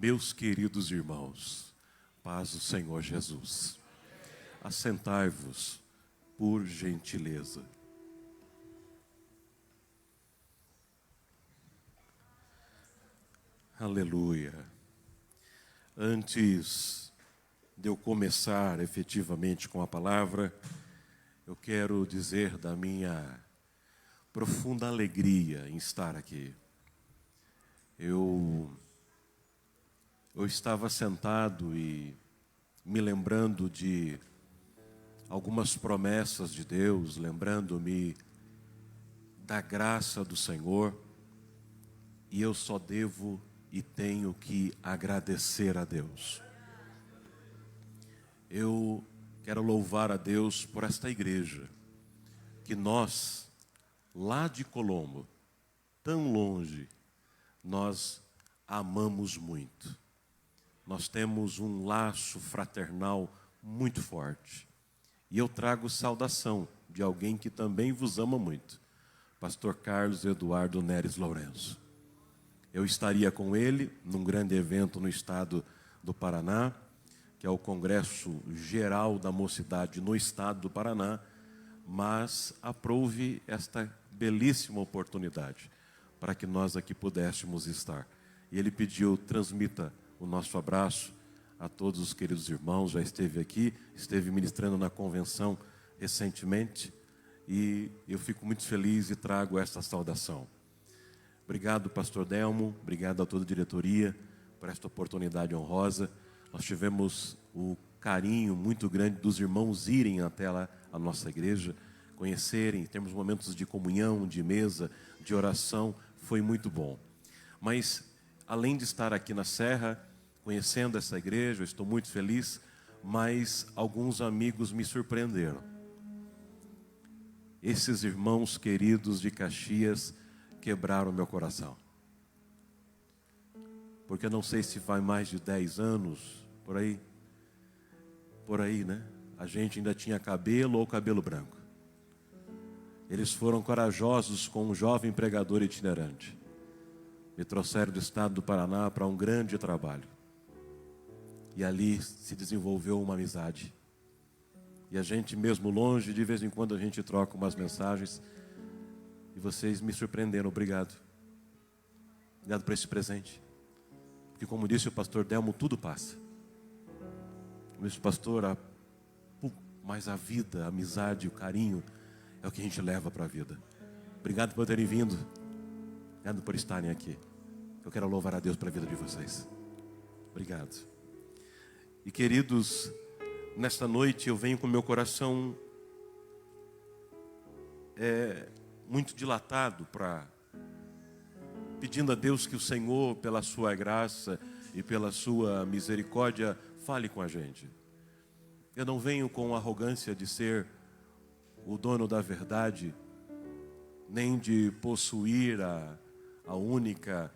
Meus queridos irmãos, paz do Senhor Jesus. Assentai-vos, por gentileza. Aleluia. Antes de eu começar efetivamente com a palavra, eu quero dizer da minha profunda alegria em estar aqui. Eu estava sentado e me lembrando de algumas promessas de Deus, lembrando-me da graça do Senhor, e eu só devo e tenho que agradecer a Deus. Eu quero louvar a Deus por esta igreja, que nós, lá de Colombo, tão longe, nós amamos muito. Nós temos um laço fraternal muito forte. E eu trago saudação de alguém que também vos ama muito, Pastor Carlos Eduardo Neres Lourenço. Eu estaria com ele num grande evento no estado do Paraná, que é o Congresso Geral da Mocidade no estado do Paraná, mas aprouve esta belíssima oportunidade para que nós aqui pudéssemos estar. E ele pediu, transmita o nosso abraço a todos os queridos irmãos, já esteve aqui, esteve ministrando na convenção recentemente, e eu fico muito feliz e trago esta saudação. Obrigado, pastor Delmo, obrigado a toda a diretoria por esta oportunidade honrosa. Nós tivemos o carinho muito grande dos irmãos irem até lá, a nossa igreja, conhecerem, termos momentos de comunhão, de mesa, de oração, foi muito bom. Mas, além de estar aqui na Serra, conhecendo essa igreja, eu estou muito feliz, mas alguns amigos me surpreenderam. Esses irmãos queridos de Caxias quebraram meu coração. Porque eu não sei se vai mais de 10 anos, por aí, né? A gente ainda tinha cabelo ou cabelo branco. Eles foram corajosos com um jovem pregador itinerante. Me trouxeram do estado do Paraná para um grande trabalho. E ali se desenvolveu uma amizade. E a gente, mesmo longe, de vez em quando a gente troca umas mensagens. E vocês me surpreenderam, obrigado. Obrigado por esse presente. Porque, como disse o pastor Delmo, tudo passa. Como disse o pastor, mas a vida, a amizade, o carinho é o que a gente leva para a vida. Obrigado por terem vindo. Obrigado por estarem aqui. Eu quero louvar a Deus para a vida de vocês. Obrigado. E queridos, nesta noite eu venho com meu coração muito dilatado pedindo a Deus que o Senhor, pela sua graça e pela sua misericórdia, fale com a gente. Eu não venho com arrogância de ser o dono da verdade, nem de possuir a única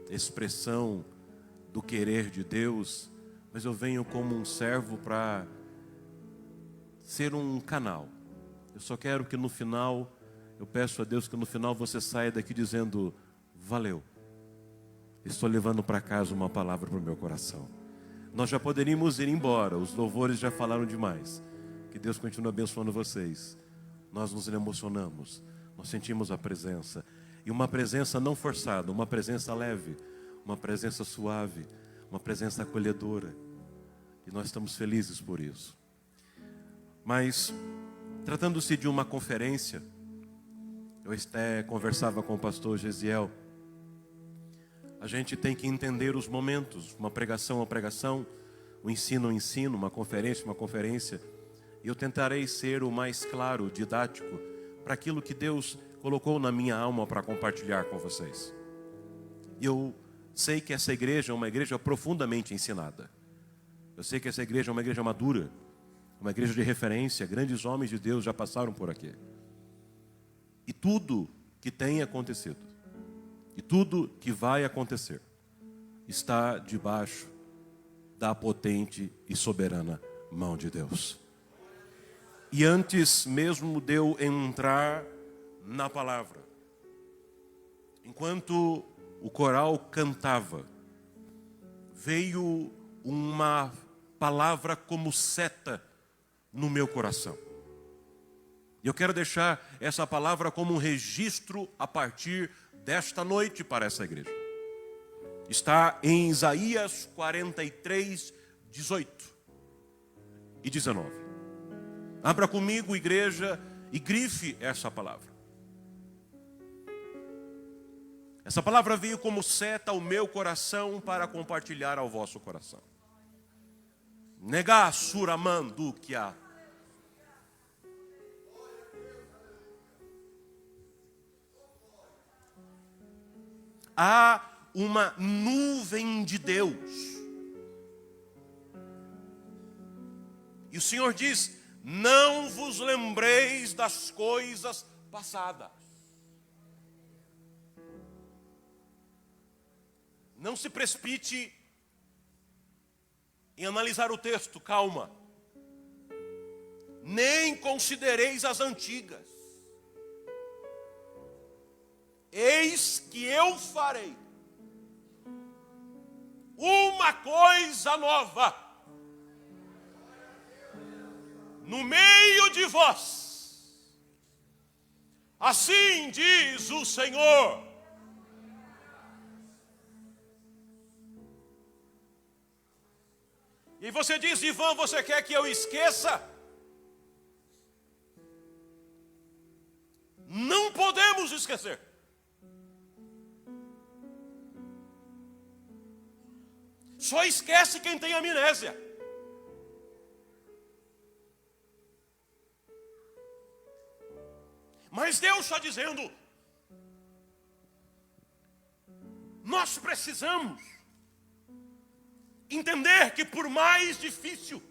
expressão do querer de Deus, mas eu venho como um servo para ser um canal. Eu só quero que no final, eu peço a Deus que no final você saia daqui dizendo, valeu. Estou levando para casa uma palavra para o meu coração. Nós já poderíamos ir embora, os louvores já falaram demais. Que Deus continue abençoando vocês. Nós nos emocionamos, nós sentimos a presença. E uma presença não forçada, uma presença leve, uma presença suave, uma presença acolhedora. E nós estamos felizes por isso. Mas, tratando-se de uma conferência, eu até conversava com o pastor Gesiel. A gente tem que entender os momentos. Uma pregação é uma pregação, um ensino é um ensino, uma conferência. E eu tentarei ser o mais claro, didático, para aquilo que Deus colocou na minha alma para compartilhar com vocês. E eu sei que essa igreja é uma igreja profundamente ensinada. Eu sei que essa igreja é uma igreja madura, uma igreja de referência, grandes homens de Deus já passaram por aqui. E tudo que tem acontecido, e tudo que vai acontecer, está debaixo da potente e soberana mão de Deus. E antes mesmo de eu entrar na palavra, enquanto o coral cantava, veio uma palavra como seta no meu coração. E eu quero deixar essa palavra como um registro a partir desta noite para essa igreja. Está em Isaías 43, 18 e 19. Abra comigo, igreja, e grife essa palavra. Essa palavra veio como seta ao meu coração para compartilhar ao vosso coração. Negá suramandukia. Há uma nuvem de Deus. E o Senhor diz: não vos lembreis das coisas passadas. Não se precipite em analisar o texto, calma. Nem considereis as antigas. Eis que eu farei uma coisa nova no meio de vós. Assim diz o Senhor. E você diz: Ivan, você quer que eu esqueça? Não podemos esquecer. Só esquece quem tem amnésia. Mas Deus está dizendo: nós precisamos entender que, por mais difícil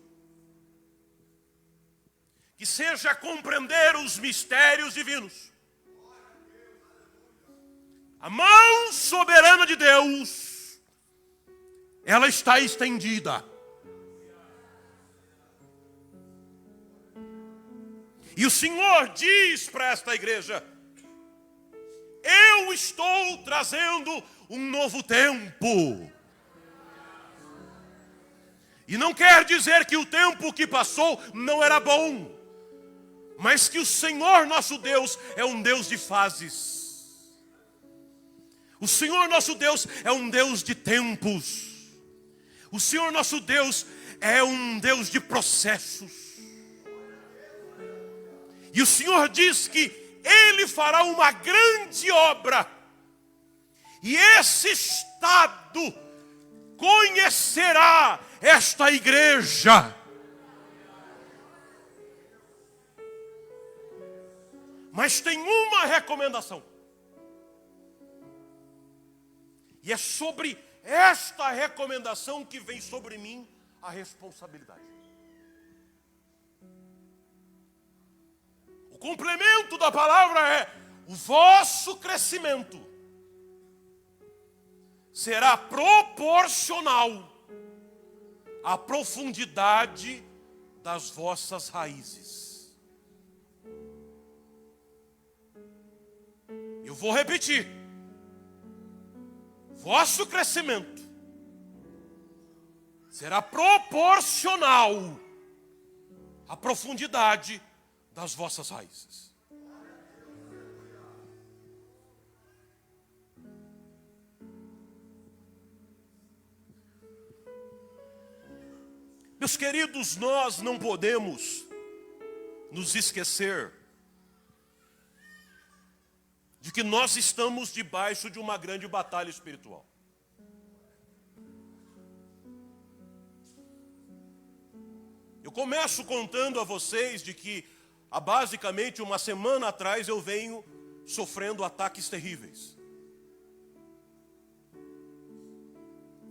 que seja compreender os mistérios divinos, a mão soberana de Deus, ela está estendida. E o Senhor diz para esta igreja: eu estou trazendo um novo tempo. E não quer dizer que o tempo que passou não era bom, mas que o Senhor nosso Deus é um Deus de fases. O Senhor nosso Deus é um Deus de tempos. O Senhor nosso Deus é um Deus de processos. E o Senhor diz que Ele fará uma grande obra. E esse estado conhecerá esta igreja. Mas tem uma recomendação. E é sobre esta recomendação que vem sobre mim a responsabilidade. O complemento da palavra é: o vosso crescimento será proporcional à profundidade das vossas raízes. Eu vou repetir. Vosso crescimento será proporcional à profundidade das vossas raízes. Meus queridos, nós não podemos nos esquecer de que nós estamos debaixo de uma grande batalha espiritual. Eu começo contando a vocês de que há basicamente uma semana atrás eu venho sofrendo ataques terríveis.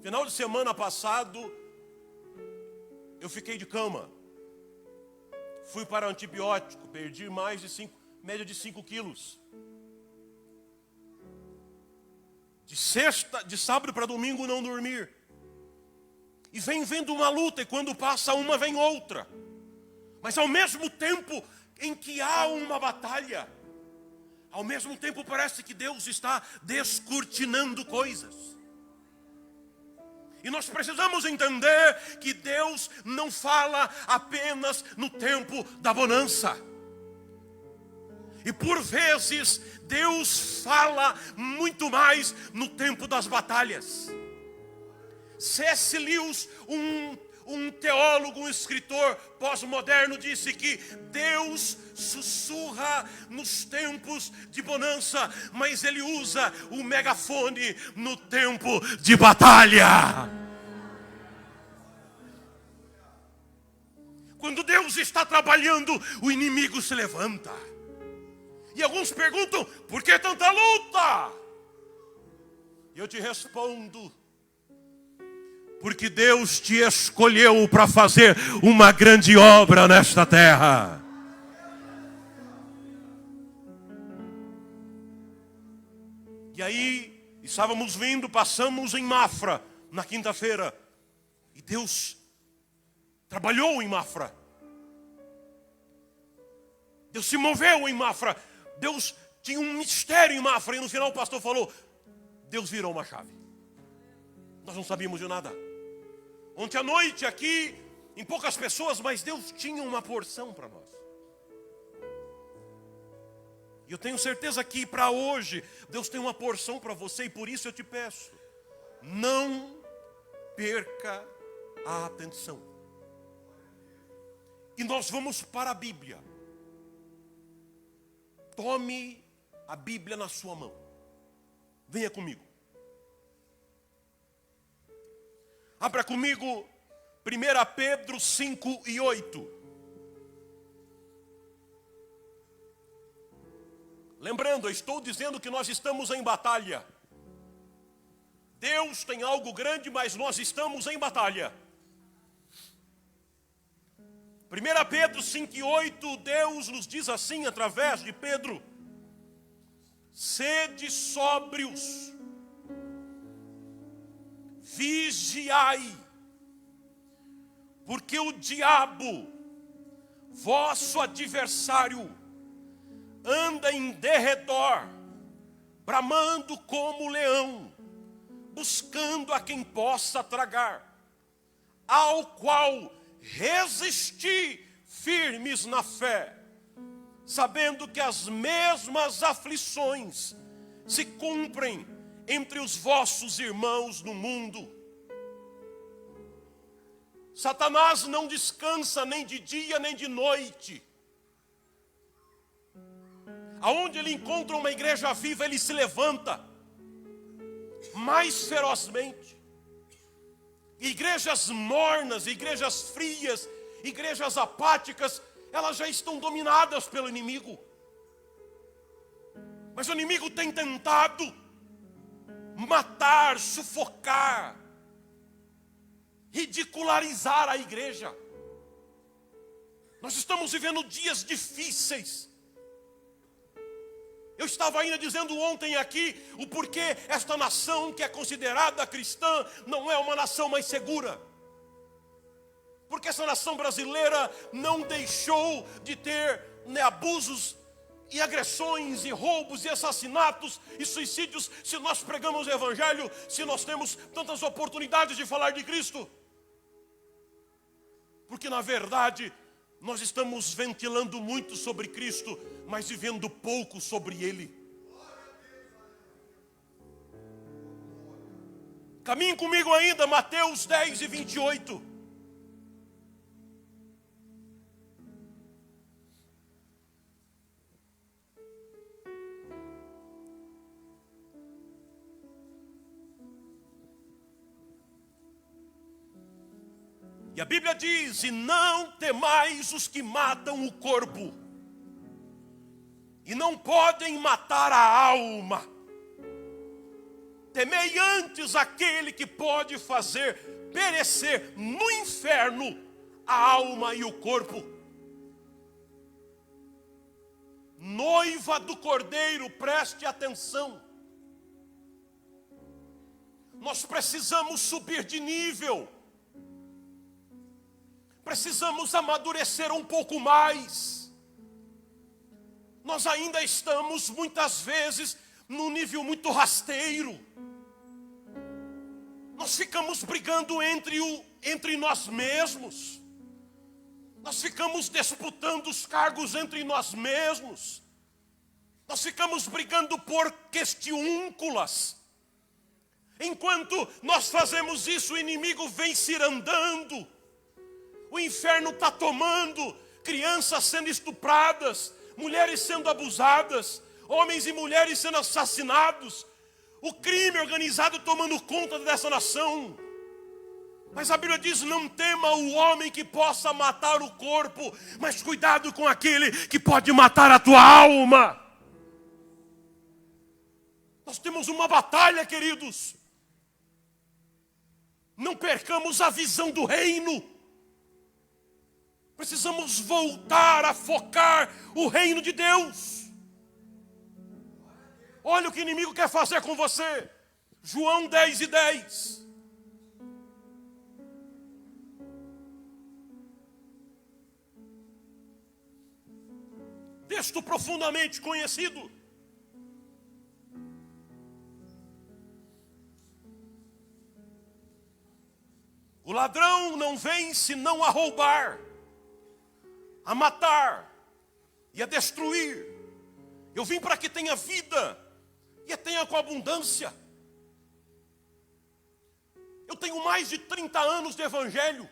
Final de semana passado, eu fiquei de cama. Fui para antibiótico, perdi mais de média de 5 quilos. De sábado para domingo não dormir. E vem vendo uma luta, e quando passa uma, vem outra. Mas ao mesmo tempo em que há uma batalha, ao mesmo tempo parece que Deus está descortinando coisas. E nós precisamos entender que Deus não fala apenas no tempo da bonança. E por vezes Deus fala muito mais no tempo das batalhas. C.S. Lewis, um teólogo, um escritor pós-moderno, disse que Deus sussurra nos tempos de bonança, mas Ele usa o megafone no tempo de batalha. Quando Deus está trabalhando, o inimigo se levanta. E alguns perguntam, por que tanta luta? E eu te respondo, porque Deus te escolheu para fazer uma grande obra nesta terra. E aí, estávamos vindo, passamos em Mafra, na quinta-feira. E Deus trabalhou em Mafra. Deus se moveu em Mafra. Deus tinha um mistério em Mafra. E no final o pastor falou, Deus virou uma chave. Nós não sabíamos de nada. Ontem à noite aqui, em poucas pessoas, mas Deus tinha uma porção para nós. E eu tenho certeza que para hoje, Deus tem uma porção para você. E por isso eu te peço, não perca a atenção. E nós vamos para a Bíblia. Tome a Bíblia na sua mão. Venha comigo. Abra comigo 1 Pedro 5:8. Lembrando, eu estou dizendo que nós estamos em batalha. Deus tem algo grande, mas nós estamos em batalha. 1 Pedro 5:8, Deus nos diz assim através de Pedro: sede sóbrios, vigiai, porque o diabo, vosso adversário, anda em derredor, bramando como leão, buscando a quem possa tragar, ao qual resisti firmes na fé, sabendo que as mesmas aflições se cumprem entre os vossos irmãos no mundo. Satanás não descansa nem de dia nem de noite. Aonde ele encontra uma igreja viva, ele se levanta mais ferozmente. Igrejas mornas, igrejas frias, igrejas apáticas, elas já estão dominadas pelo inimigo. Mas o inimigo tem tentado matar, sufocar, ridicularizar a igreja. Nós estamos vivendo dias difíceis. Eu estava ainda dizendo ontem aqui o porquê esta nação que é considerada cristã não é uma nação mais segura. Porque essa nação brasileira não deixou de ter abusos e agressões e roubos e assassinatos e suicídios, se nós pregamos o evangelho, se nós temos tantas oportunidades de falar de Cristo. Porque na verdade nós estamos ventilando muito sobre Cristo, mas vivendo pouco sobre Ele. Caminhe comigo ainda, Mateus 10:28. E a Bíblia diz, e não temais os que matam o corpo, e não podem matar a alma. Temei antes aquele que pode fazer perecer no inferno a alma e o corpo. Noiva do Cordeiro, preste atenção. Nós precisamos subir de nível. Precisamos amadurecer um pouco mais. Nós ainda estamos muitas vezes num nível muito rasteiro. Nós ficamos brigando entre nós mesmos. Nós ficamos disputando os cargos entre nós mesmos. Nós ficamos brigando por questiúnculas. Enquanto nós fazemos isso, o inimigo vem cirandando. O inferno está tomando, crianças sendo estupradas, mulheres sendo abusadas, homens e mulheres sendo assassinados, o crime organizado tomando conta dessa nação. Mas a Bíblia diz: não tema o homem que possa matar o corpo, mas cuidado com aquele que pode matar a tua alma. Nós temos uma batalha, queridos. Não percamos a visão do reino. Precisamos voltar a focar o reino de Deus. Olha o que o inimigo quer fazer com você. João 10:10. Texto profundamente conhecido. O ladrão não vem senão a roubar, a matar e a destruir. Eu vim para que tenha vida e a tenha com abundância. Eu tenho mais de 30 anos de evangelho.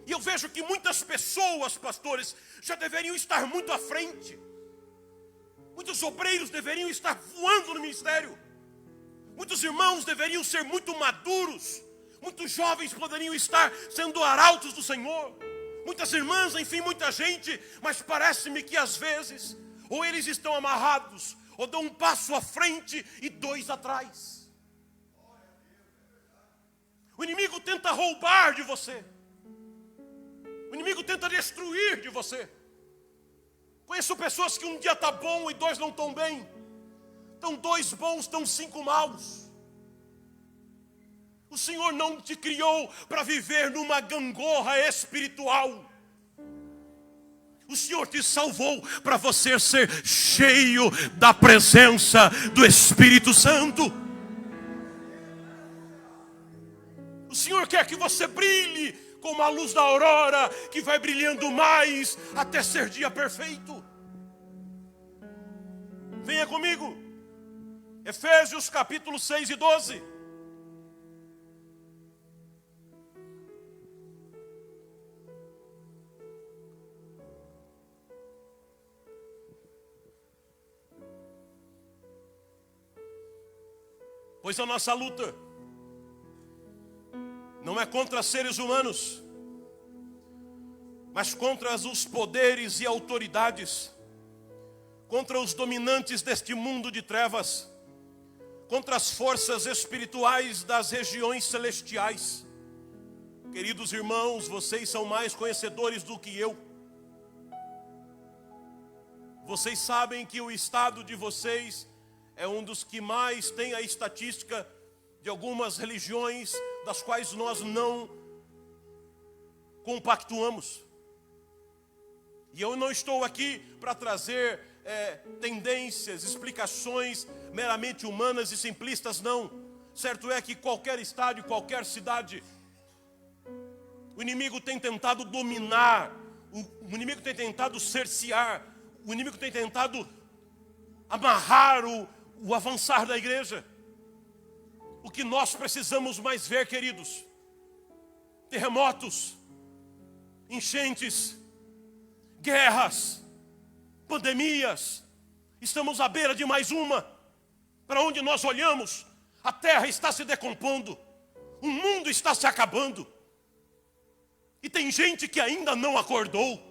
E eu vejo que muitas pessoas, pastores, já deveriam estar muito à frente. Muitos obreiros deveriam estar voando no ministério. Muitos irmãos deveriam ser muito maduros. Muitos jovens poderiam estar sendo arautos do Senhor. Muitas irmãs, enfim, muita gente. Mas parece-me que às vezes, ou eles estão amarrados, ou dão um passo à frente e dois atrás. O inimigo tenta roubar de você. O inimigo tenta destruir de você. Conheço pessoas que um dia está bom e dois não estão bem. Estão dois bons, estão 5 maus. O Senhor não te criou para viver numa gangorra espiritual. O Senhor te salvou para você ser cheio da presença do Espírito Santo. O Senhor quer que você brilhe como a luz da aurora, que vai brilhando mais até ser dia perfeito. Venha comigo. Efésios capítulo 6 e 12. Pois a nossa luta não é contra seres humanos, mas contra os poderes e autoridades, contra os dominantes deste mundo de trevas, contra as forças espirituais das regiões celestiais. Queridos irmãos, vocês são mais conhecedores do que eu. Vocês sabem que o estado de vocês é um dos que mais tem a estatística de algumas religiões das quais nós não compactuamos. E eu não estou aqui para trazer tendências, explicações meramente humanas e simplistas, não. Certo é que qualquer estádio, qualquer cidade, o inimigo tem tentado dominar, o inimigo tem tentado cercear, o inimigo tem tentado amarrar o avançar da igreja. O que nós precisamos mais ver, queridos: terremotos, enchentes, guerras, pandemias. Estamos à beira de mais uma. Para onde nós olhamos, a terra está se decompondo, o mundo está se acabando. E tem gente que ainda não acordou.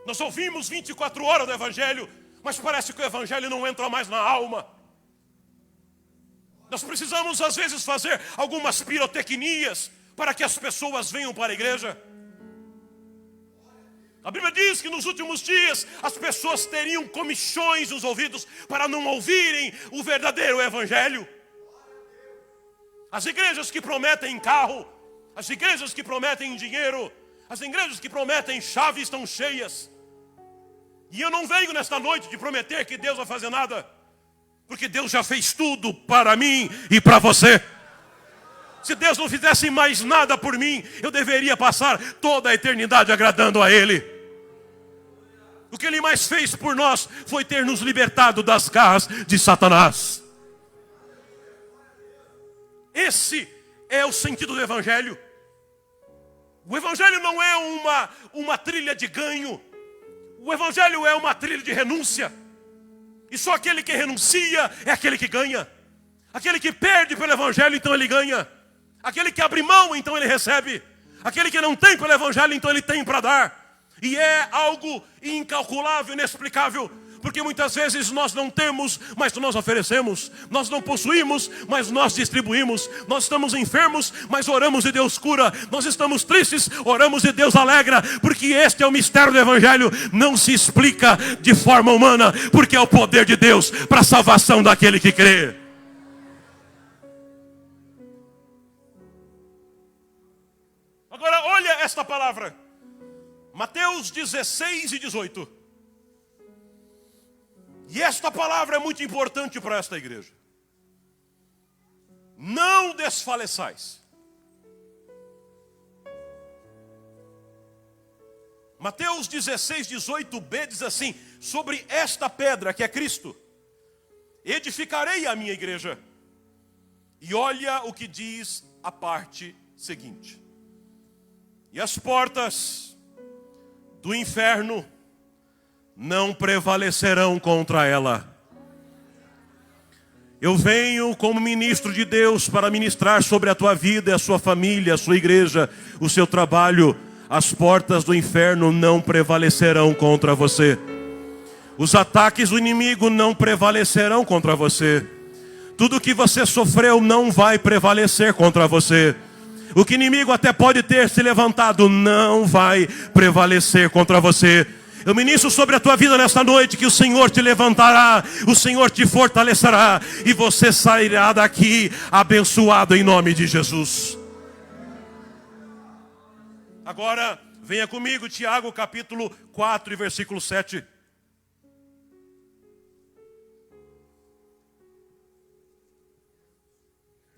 Nós ouvimos 24 horas do Evangelho, mas parece que o Evangelho não entra mais na alma. Nós precisamos às vezes fazer algumas pirotecnias para que as pessoas venham para a igreja. A Bíblia diz que nos últimos dias as pessoas teriam comichões nos ouvidos para não ouvirem o verdadeiro Evangelho. As igrejas que prometem carro, as igrejas que prometem dinheiro, as igrejas que prometem chave estão cheias. E eu não venho nesta noite de prometer que Deus vai fazer nada, Porque Deus já fez tudo para mim e para você. Se Deus não fizesse mais nada por mim, eu deveria passar toda a eternidade agradando a Ele. O que Ele mais fez por nós foi ter nos libertado das garras de Satanás. Esse é o sentido do Evangelho. O Evangelho não é uma trilha de ganho. O Evangelho é uma trilha de renúncia. E só aquele que renuncia é aquele que ganha. Aquele que perde pelo Evangelho, então ele ganha. Aquele que abre mão, então ele recebe. Aquele que não tem pelo Evangelho, então ele tem para dar. E é algo incalculável, inexplicável. Porque muitas vezes nós não temos, mas nós oferecemos. Nós não possuímos, mas nós distribuímos. Nós estamos enfermos, mas oramos e Deus cura. Nós estamos tristes, oramos e Deus alegra. Porque este é o mistério do Evangelho. Não se explica de forma humana, porque é o poder de Deus para a salvação daquele que crê. Agora olha esta palavra. Mateus 16 e 18. E esta palavra é muito importante para esta igreja. Não desfaleçais. Mateus 16, 18b diz assim: sobre esta pedra que é Cristo, edificarei a minha igreja. E olha o que diz a parte seguinte: e as portas do inferno não prevalecerão contra ela. Eu venho como ministro de Deus para ministrar sobre a tua vida e a sua família, a sua igreja, o seu trabalho. As portas do inferno não prevalecerão contra você. Os ataques do inimigo não prevalecerão contra você. Tudo que você sofreu não vai prevalecer contra você. O que o inimigo até pode ter se levantado não vai prevalecer contra você. Eu ministro sobre a tua vida nesta noite que o Senhor te levantará, o Senhor te fortalecerá e você sairá daqui abençoado em nome de Jesus. Agora, venha comigo, Tiago capítulo 4 e versículo 7.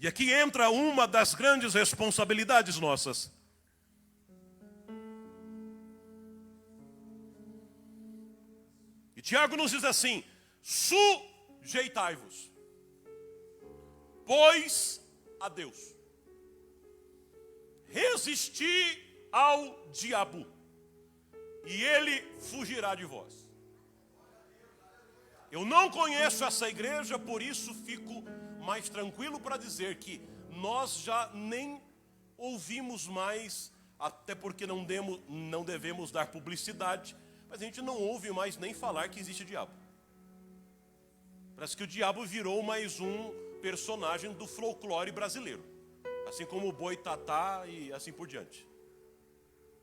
E aqui entra uma das grandes responsabilidades nossas. E Tiago nos diz assim: sujeitai-vos, pois a Deus. Resisti ao diabo, e ele fugirá de vós. Eu não conheço essa igreja, por isso fico mais tranquilo para dizer que nós já nem ouvimos mais, até porque não devemos dar publicidade, mas a gente não ouve mais nem falar que existe diabo. Parece que o diabo virou mais um personagem do folclore brasileiro, assim como o Boitatá e assim por diante.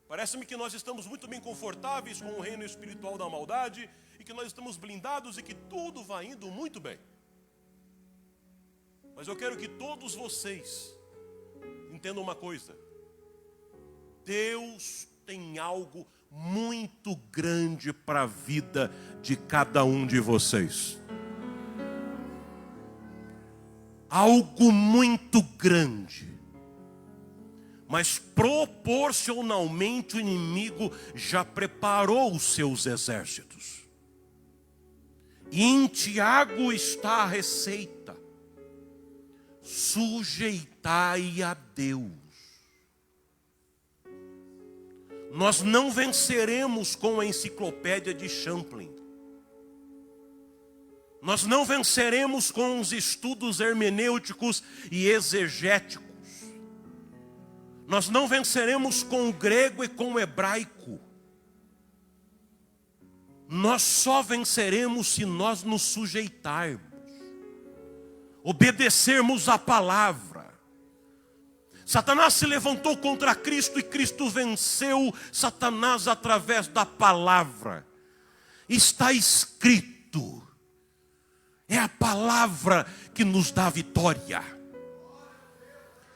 Parece-me que nós estamos muito bem confortáveis com o reino espiritual da maldade e que nós estamos blindados e que tudo vai indo muito bem. Mas eu quero que todos vocês entendam uma coisa: Deus tem algo muito grande para a vida de cada um de vocês. Algo muito grande. Mas proporcionalmente o inimigo já preparou os seus exércitos. E em Tiago está a receita: sujeitai a Deus. Nós não venceremos com a enciclopédia de Champlin. Nós não venceremos com os estudos hermenêuticos e exegéticos. Nós não venceremos com o grego e com o hebraico. Nós só venceremos se nós nos sujeitarmos, obedecermos a palavra. Satanás se levantou contra Cristo e Cristo venceu Satanás através da palavra. Está escrito. É a palavra que nos dá vitória.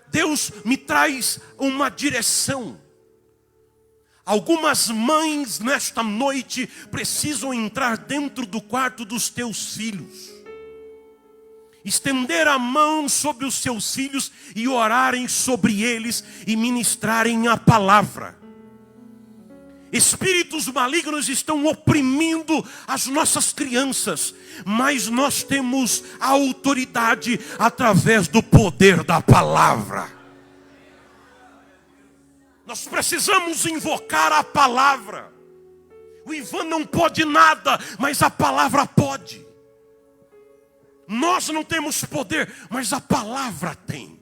Deus me traz uma direção. Algumas mães nesta noite precisam entrar dentro do quarto dos teus filhos. estender a mão sobre os seus filhos e orarem sobre eles e ministrarem a palavra. Espíritos malignos estão oprimindo as nossas crianças, mas nós temos a autoridade através do poder da palavra. Nós precisamos invocar a palavra. O Ivan não pode nada, mas a palavra pode. Nós não temos poder, mas a palavra tem.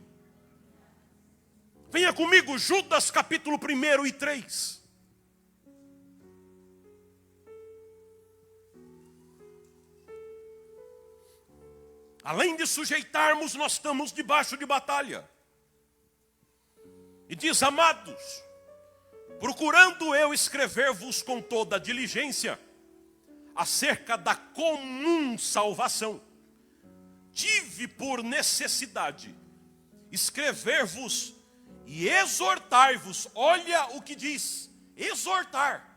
Venha comigo, Judas capítulo 1 e 3. Além de sujeitarmos, nós estamos debaixo de batalha. E diz: amados, procurando eu escrever-vos com toda a diligência acerca da comum salvação, tive por necessidade escrever-vos e exortar-vos. Olha o que diz: exortar.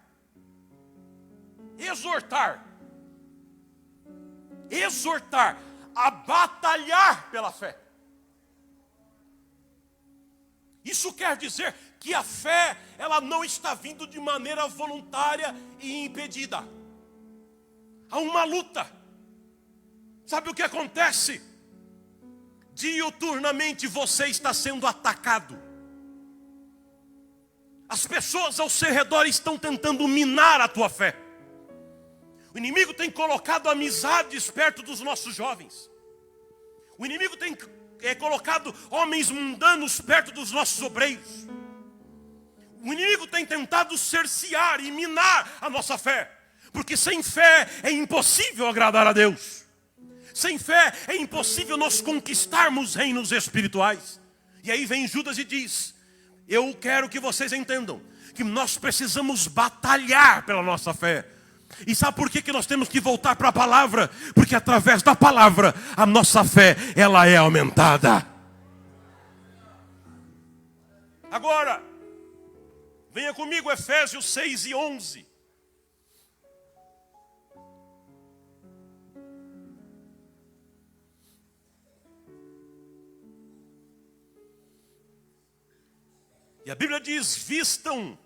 Exortar. Exortar a batalhar pela fé. Isso quer dizer que a fé, ela não está vindo de maneira voluntária e impedida. Há uma luta. Sabe o que acontece? Diuturnamente você está sendo atacado. As pessoas ao seu redor estão tentando minar a tua fé. O inimigo tem colocado amizades perto dos nossos jovens. O inimigo tem colocado homens mundanos perto dos nossos obreiros. O inimigo tem tentado cercear e minar a nossa fé. Porque sem fé é impossível agradar a Deus. Sem fé é impossível nós conquistarmos reinos espirituais. E aí vem Judas e diz: eu quero que vocês entendam que nós precisamos batalhar pela nossa fé. E sabe por que nós temos que voltar para a palavra? Porque através da palavra a nossa fé, ela é aumentada. Agora, venha comigo, Efésios 6 e 11. E a Bíblia diz: vistam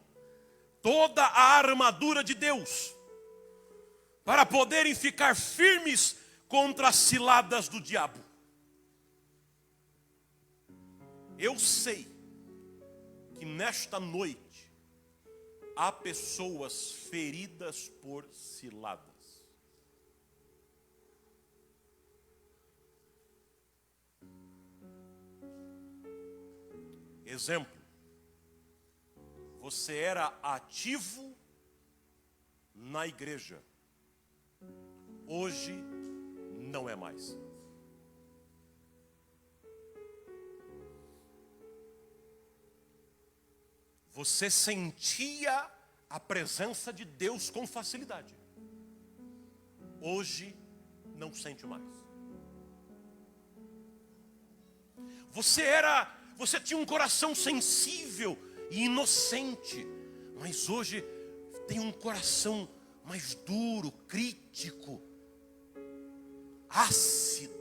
toda a armadura de Deus, para poderem ficar firmes contra as ciladas do diabo. Eu sei que nesta noite há pessoas feridas por ciladas. Exemplo: você era ativo na igreja. Hoje não é mais. Você sentia a presença de Deus com facilidade. Hoje não sente mais. Você tinha um coração sensível e inocente, mas hoje tem um coração mais duro, crítico, ácido.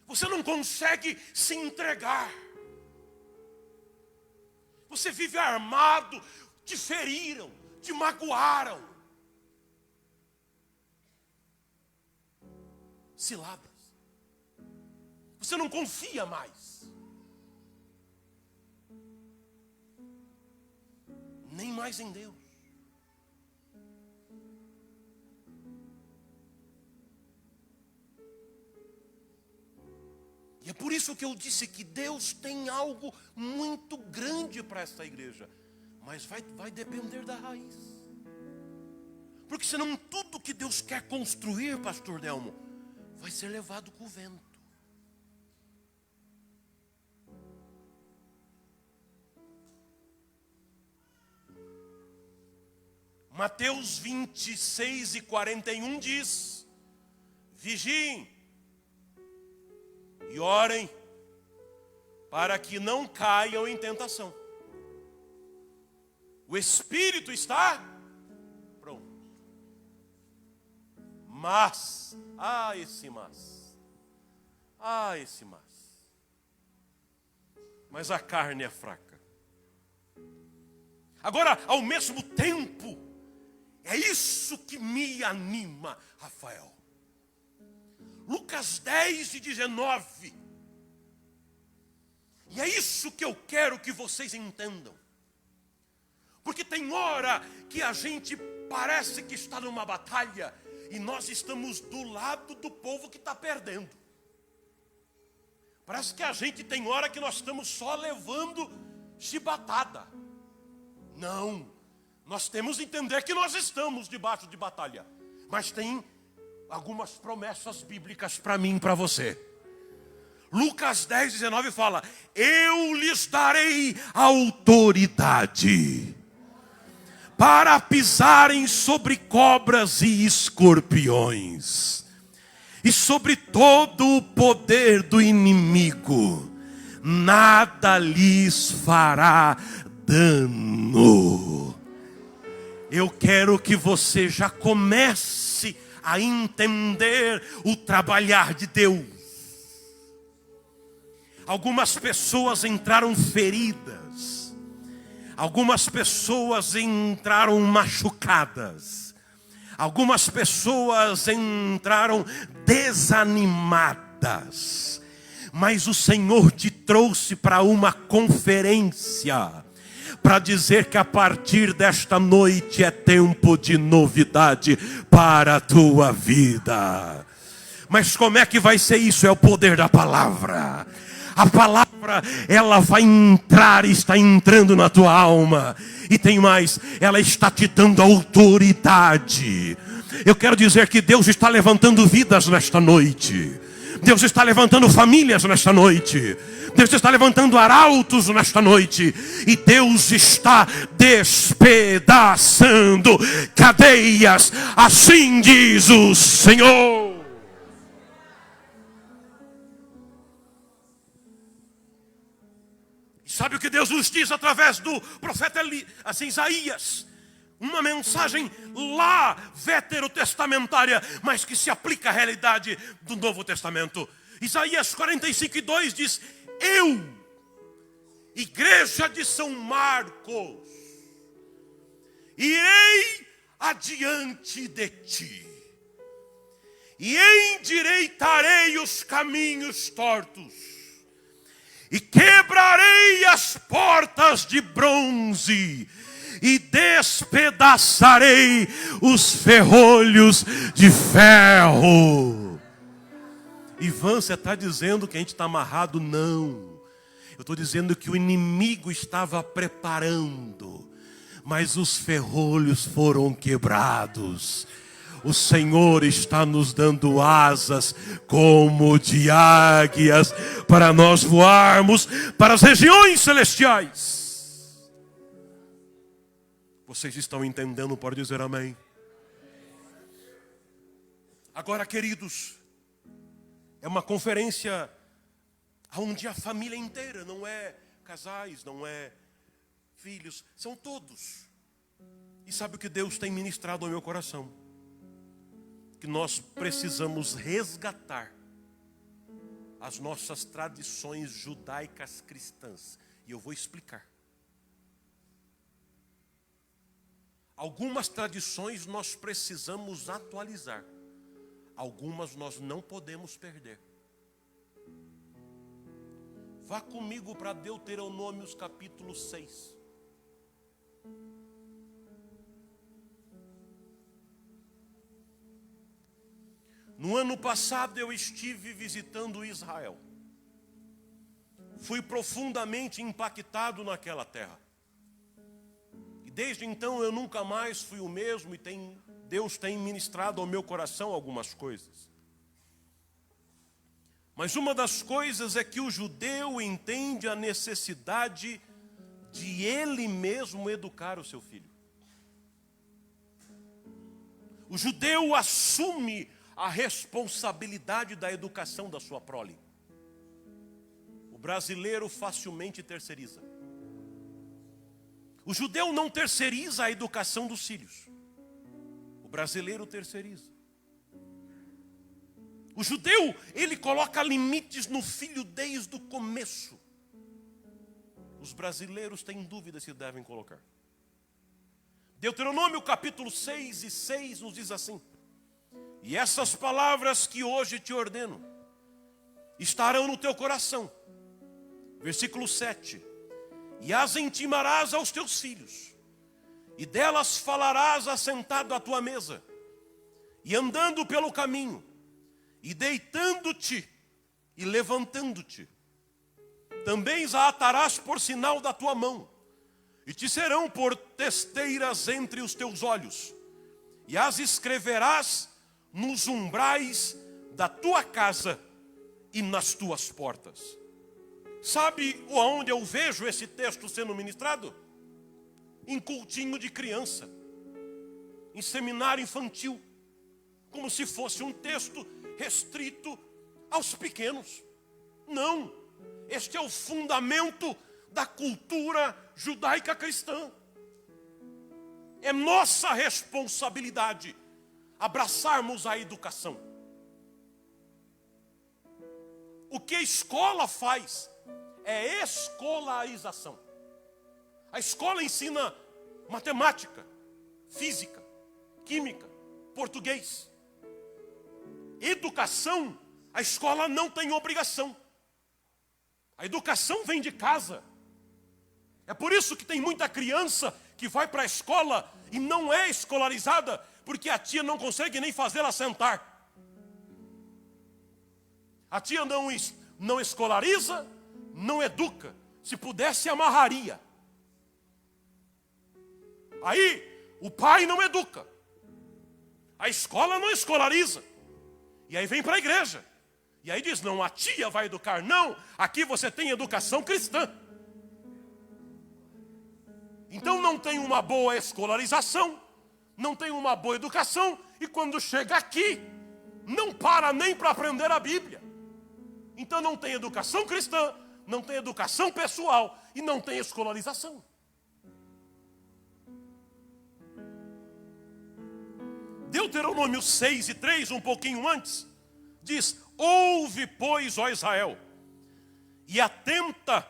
Você não consegue se entregar. Você vive armado, te feriram, te magoaram. Ciladas. Você não confia mais. Nem mais em Deus. E é por isso que eu disse que Deus tem algo muito grande para esta igreja. Mas vai depender da raiz. Porque senão tudo que Deus quer construir, pastor Delmo, vai ser levado com o vento. Mateus 26 e 41 diz: vigiem e orem para que não caiam em tentação. O espírito está pronto, Mas, esse mas. Mas a carne é fraca. Agora, ao mesmo tempo, é isso que me anima, Rafael. Lucas 10:19. E é isso que eu quero que vocês entendam. Porque tem hora que a gente parece que está numa batalha e nós estamos do lado do povo que está perdendo. Parece que a gente tem hora que nós estamos só levando chibatada. Não, nós temos que entender que nós estamos debaixo de batalha. Mas tem algumas promessas bíblicas para mim e para você. Lucas 10:19 fala: eu lhes darei autoridade para pisarem sobre cobras e escorpiões, e sobre todo o poder do inimigo, nada lhes fará dano. Eu quero que você já comece a entender o trabalhar de Deus. Algumas pessoas entraram feridas, algumas pessoas entraram machucadas, algumas pessoas entraram desanimadas, mas o Senhor te trouxe para uma conferência para dizer que a partir desta noite é tempo de novidade para a tua vida. Mas como é que vai ser isso? É o poder da palavra. A palavra, ela vai entrar e está entrando na tua alma. E tem mais, ela está te dando autoridade. Eu quero dizer que Deus está levantando vidas nesta noite. Deus está levantando famílias nesta noite. Deus está levantando arautos nesta noite. E Deus está despedaçando cadeias. Assim diz o Senhor. Sabe o que Deus nos diz através do profeta Isaías? Uma mensagem lá veterotestamentária, mas que se aplica à realidade do Novo Testamento. Isaías 45:2 diz: eu, igreja de São Marcos, irei adiante de ti, e endireitarei os caminhos tortos, e quebrarei as portas de bronze, e despedaçarei os ferrolhos de ferro. Ivan, você está dizendo que a gente está amarrado? Não. Eu estou dizendo que o inimigo estava preparando, mas os ferrolhos foram quebrados. O Senhor está nos dando asas como de águias para nós voarmos para as regiões celestiais. Vocês estão entendendo? Pode dizer amém. Agora, queridos, é uma conferência onde a família inteira, não é casais, não é filhos, são todos. E sabe o que Deus tem ministrado ao meu coração? Que nós precisamos resgatar as nossas tradições judaicas cristãs. E eu vou explicar. Algumas tradições nós precisamos atualizar. Algumas nós não podemos perder. Vá comigo para Deuteronômios capítulo 6. No ano passado eu estive visitando Israel. Fui profundamente impactado naquela terra. E desde então eu nunca mais fui o mesmo e Deus tem ministrado ao meu coração algumas coisas. Mas uma das coisas é que o judeu entende a necessidade de ele mesmo educar o seu filho. O judeu assume a responsabilidade da educação da sua prole. O brasileiro facilmente terceiriza. O judeu não terceiriza a educação dos filhos. O brasileiro terceiriza. O judeu, ele coloca limites no filho desde o começo. Os brasileiros têm dúvida se devem colocar. Deuteronômio capítulo 6:6 nos diz assim: e essas palavras que hoje te ordeno estarão no teu coração. Versículo 7. E as intimarás aos teus filhos, e delas falarás assentado à tua mesa, e andando pelo caminho, e deitando-te e levantando-te. Também as atarás por sinal da tua mão, e te serão por testeiras entre os teus olhos, e as escreverás nos umbrais da tua casa e nas tuas portas. Sabe onde eu vejo esse texto sendo ministrado? Em cultinho de criança, em seminário infantil, como se fosse um texto restrito aos pequenos. Não, este é o fundamento da cultura judaica cristã. É nossa responsabilidade abraçarmos a educação. O que a escola faz é escolarização. A escola ensina matemática, física, química, português. Educação, a escola não tem obrigação. A educação vem de casa. É por isso que tem muita criança que vai para a escola e não é escolarizada, porque a tia não consegue nem fazê-la sentar. A tia não escolariza, não educa. Se pudesse, amarraria. Aí, o pai não educa. A escola não escolariza. E aí vem para a igreja. E aí diz, não, a tia vai educar. Não, aqui você tem educação cristã. Então não tem uma boa escolarização, não tem uma boa educação, e quando chega aqui, não para nem para aprender a Bíblia. Então não tem educação cristã, não tem educação pessoal e não tem escolarização. Deuteronômio 6:3, um pouquinho antes, diz, ouve, pois, ó Israel, e atenta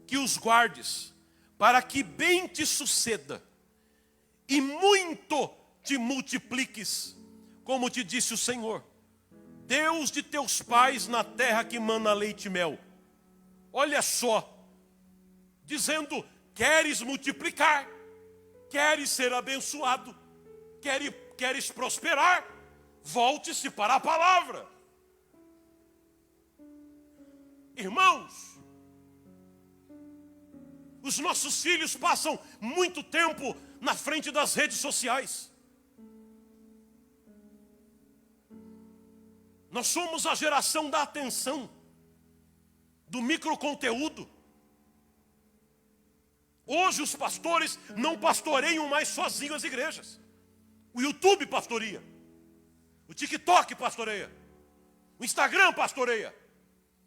que os guardes, para que bem te suceda, e muito te multipliques, como te disse o Senhor, Deus de teus pais, na terra que mana leite e mel. Olha só, dizendo, queres multiplicar, queres ser abençoado, queres prosperar, volte-se para a palavra. Irmãos, os nossos filhos passam muito tempo na frente das redes sociais. Nós somos a geração da atenção, do microconteúdo. Hoje os pastores não pastoreiam mais sozinhos as igrejas. O YouTube pastoreia. O TikTok pastoreia. O Instagram pastoreia.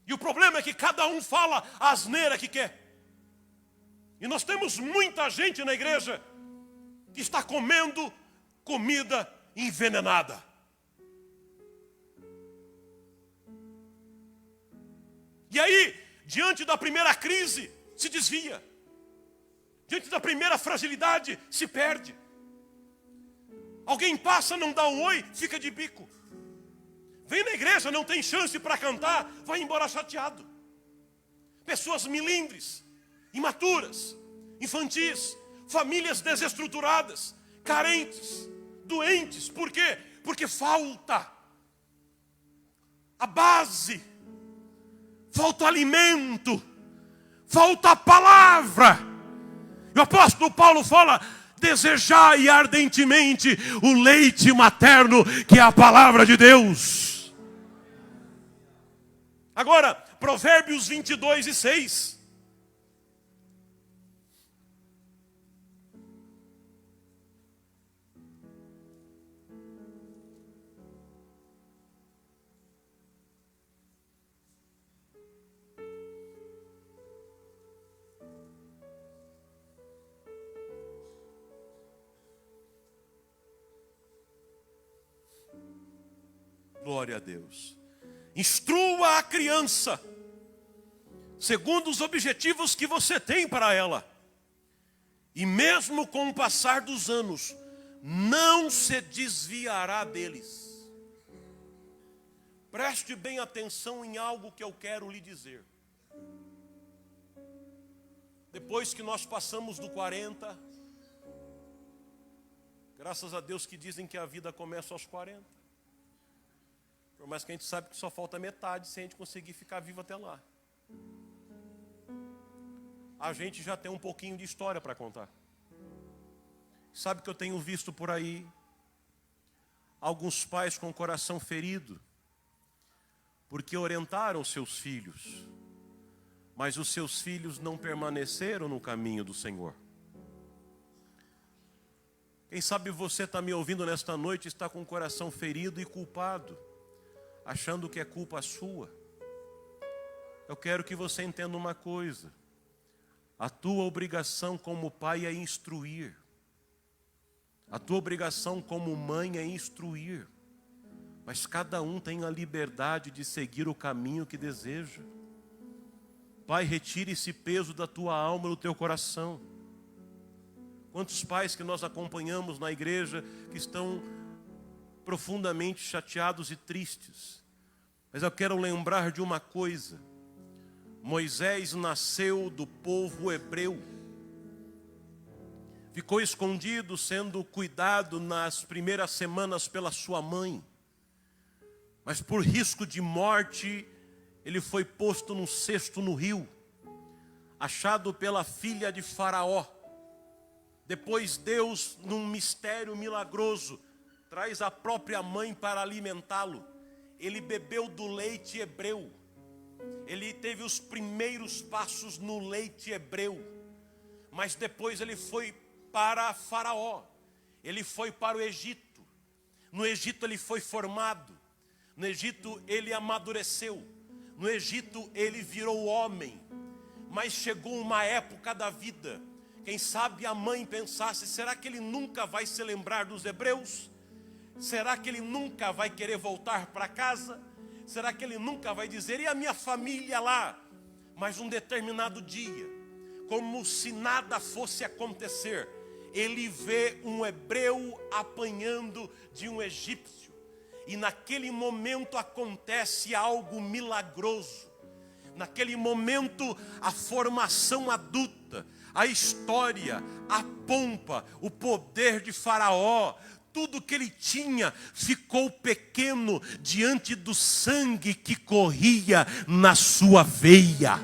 E o problema é que cada um fala a asneira que quer. E nós temos muita gente na igreja que está comendo comida envenenada. E aí, diante da primeira crise, se desvia. Diante da primeira fragilidade, se perde. Alguém passa, não dá um oi, fica de bico. Vem na igreja, não tem chance para cantar, vai embora chateado. Pessoas milindres, imaturas, infantis, famílias desestruturadas, carentes, doentes. Por quê? Porque falta a base, falta alimento, falta a palavra. E o apóstolo Paulo fala, desejai ardentemente o leite materno, que é a palavra de Deus. Agora, Provérbios 22:6. glória a Deus. Instrua a criança segundo os objetivos que você tem para ela. E mesmo com o passar dos anos, não se desviará deles. Preste bem atenção em algo que eu quero lhe dizer. Depois que nós passamos do 40, graças a Deus que dizem que a vida começa aos 40. Por mais que a gente sabe que só falta metade se a gente conseguir ficar vivo até lá. A gente já tem um pouquinho de história para contar. Sabe que eu tenho visto por aí alguns pais com o coração ferido, porque orientaram seus filhos, mas os seus filhos não permaneceram no caminho do Senhor. Quem sabe você está me ouvindo nesta noite, está com o coração ferido e culpado, achando que é culpa sua. Eu quero que você entenda uma coisa: a tua obrigação como pai é instruir. A tua obrigação como mãe é instruir. Mas cada um tem a liberdade de seguir o caminho que deseja. Pai, retire esse peso da tua alma no teu coração. Quantos pais que nós acompanhamos na igreja que estão profundamente chateados e tristes. Mas eu quero lembrar de uma coisa. Moisés nasceu do povo hebreu. Ficou escondido, sendo cuidado nas primeiras semanas pela sua mãe. Mas por risco de morte, ele foi posto num cesto no rio, achado pela filha de Faraó. Depois Deus, num mistério milagroso, traz a própria mãe para alimentá-lo. Ele bebeu do leite hebreu. Ele teve os primeiros passos no leite hebreu. Mas depois ele foi para Faraó. Ele foi para o Egito. No Egito ele foi formado. No Egito ele amadureceu. No Egito ele virou homem. Mas chegou uma época da vida, quem sabe a mãe pensasse: será que ele nunca vai se lembrar dos hebreus? Será que ele nunca vai querer voltar para casa? Será que ele nunca vai dizer: e a minha família lá? Mas um determinado dia, como se nada fosse acontecer, ele vê um hebreu apanhando de um egípcio. E naquele momento acontece algo milagroso. Naquele momento a formação adulta, a história, a pompa, o poder de Faraó, tudo que ele tinha ficou pequeno diante do sangue que corria na sua veia.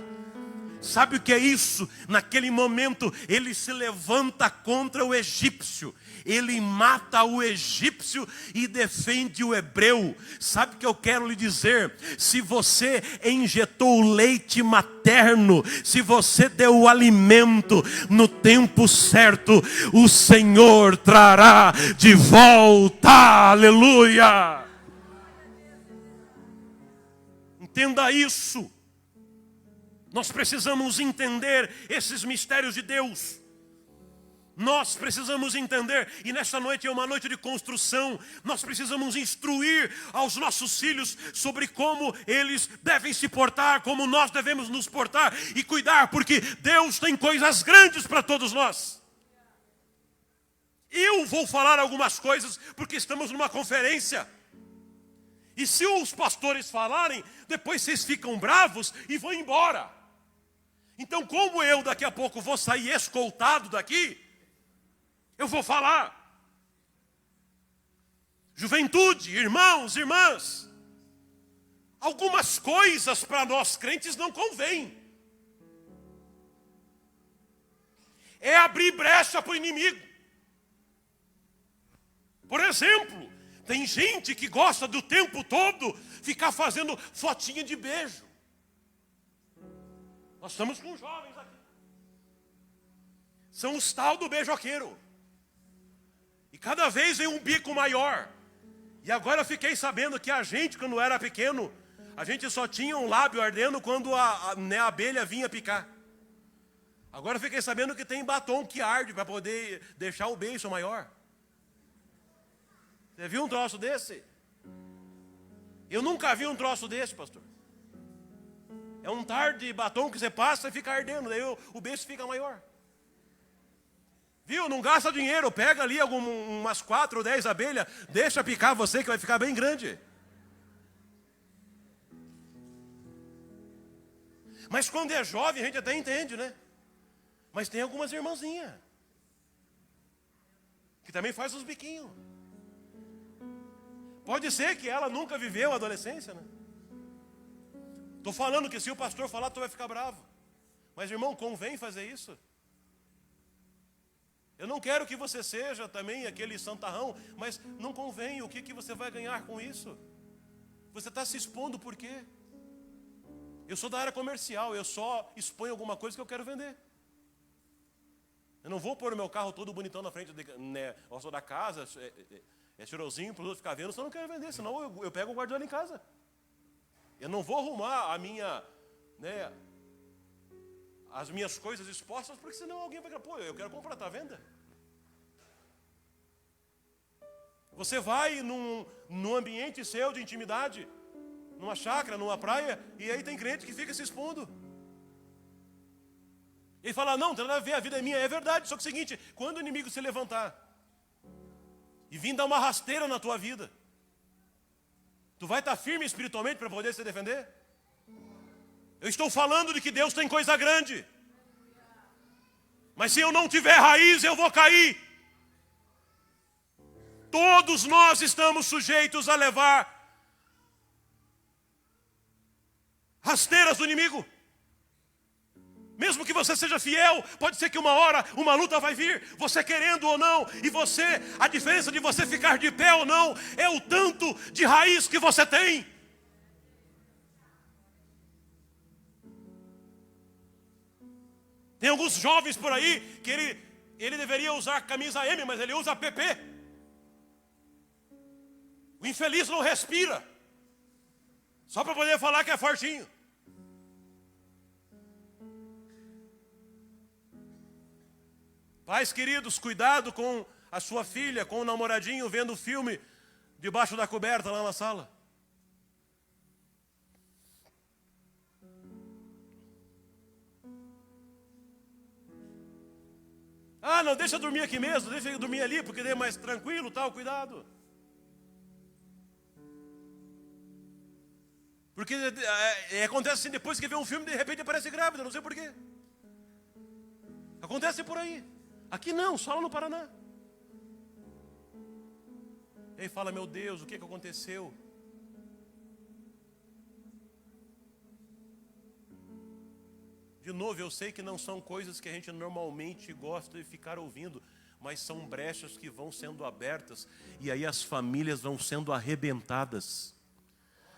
Sabe o que é isso? Naquele momento ele se levanta contra o egípcio. Ele mata o egípcio e defende o hebreu. Sabe o que eu quero lhe dizer? Se você injetou o leite materno, se você deu o alimento no tempo certo, o Senhor trará de volta. Aleluia! Entenda isso. Nós precisamos entender esses mistérios de Deus. Nós precisamos entender, e nesta noite é uma noite de construção. Nós precisamos instruir aos nossos filhos sobre como eles devem se portar, como nós devemos nos portar e cuidar, porque Deus tem coisas grandes para todos nós. Eu vou falar algumas coisas porque estamos numa conferência. E se os pastores falarem, depois vocês ficam bravos e vão embora. Então, como eu daqui a pouco vou sair escoltado daqui, eu vou falar. Juventude, irmãos, irmãs, algumas coisas para nós crentes não convém. É abrir brecha para o inimigo. Por exemplo, tem gente que gosta do tempo todo ficar fazendo fotinha de beijo. Nós estamos com jovens aqui. São os tal do beijoqueiro. E cada vez vem um bico maior. E agora eu fiquei sabendo que a gente, quando era pequeno, a gente só tinha um lábio ardendo quando a abelha vinha picar. Agora eu fiquei sabendo que tem batom que arde para poder deixar o beijo maior. Você viu um troço desse? Eu nunca vi um troço desse, pastor. É um tarde de batom que você passa e fica ardendo, daí o beijo fica maior. Viu? Não gasta dinheiro, pega ali umas 4 ou 10 abelhas, deixa picar você que vai ficar bem grande. Mas quando é jovem a gente até entende, né? Mas tem algumas irmãzinhas que também faz os biquinhos. Pode ser que ela nunca viveu a adolescência, né? Estou falando que se o pastor falar, tu vai ficar bravo. Mas, irmão, convém fazer isso. Eu não quero que você seja também aquele santarrão, mas não convém. O que você vai ganhar com isso? Você está se expondo por quê? Eu sou da área comercial, eu só exponho alguma coisa que eu quero vender. Eu não vou pôr o meu carro todo bonitão na frente da casa, cheirosinho para os outros ficar vendo, senão eu não quero vender, senão eu pego e guardo ela em casa. Eu não vou arrumar as minhas coisas expostas, porque senão alguém vai falar, pô, eu quero comprar, está à venda? Você vai num ambiente seu de intimidade, numa chácara, numa praia, e aí tem crente que fica se expondo. Ele fala, não, tem nada a ver, a vida é minha, é verdade, só que é o seguinte, quando o inimigo se levantar e vir dar uma rasteira na tua vida, tu vai estar firme espiritualmente para poder se defender? Eu estou falando de que Deus tem coisa grande. Mas se eu não tiver raiz, eu vou cair. Todos nós estamos sujeitos a levar rasteiras do inimigo. Mesmo que você seja fiel, pode ser que uma hora uma luta vai vir, você querendo ou não, e a diferença de você ficar de pé ou não, é o tanto de raiz que você tem. Tem alguns jovens por aí que ele deveria usar camisa M, mas ele usa PP. O infeliz não respira, só para poder falar que é fortinho. Pais queridos, cuidado com a sua filha, com o namoradinho vendo filme debaixo da coberta lá na sala. Ah, não, deixa eu dormir aqui mesmo, deixa eu dormir ali, porque daí é mais tranquilo, tal, cuidado. Porque acontece assim, depois que vê um filme, de repente aparece grávida, não sei porquê. Acontece por aí. Aqui não, só lá no Paraná. E aí fala, meu Deus, o que aconteceu? De novo, eu sei que não são coisas que a gente normalmente gosta de ficar ouvindo, mas são brechas que vão sendo abertas, e aí as famílias vão sendo arrebentadas.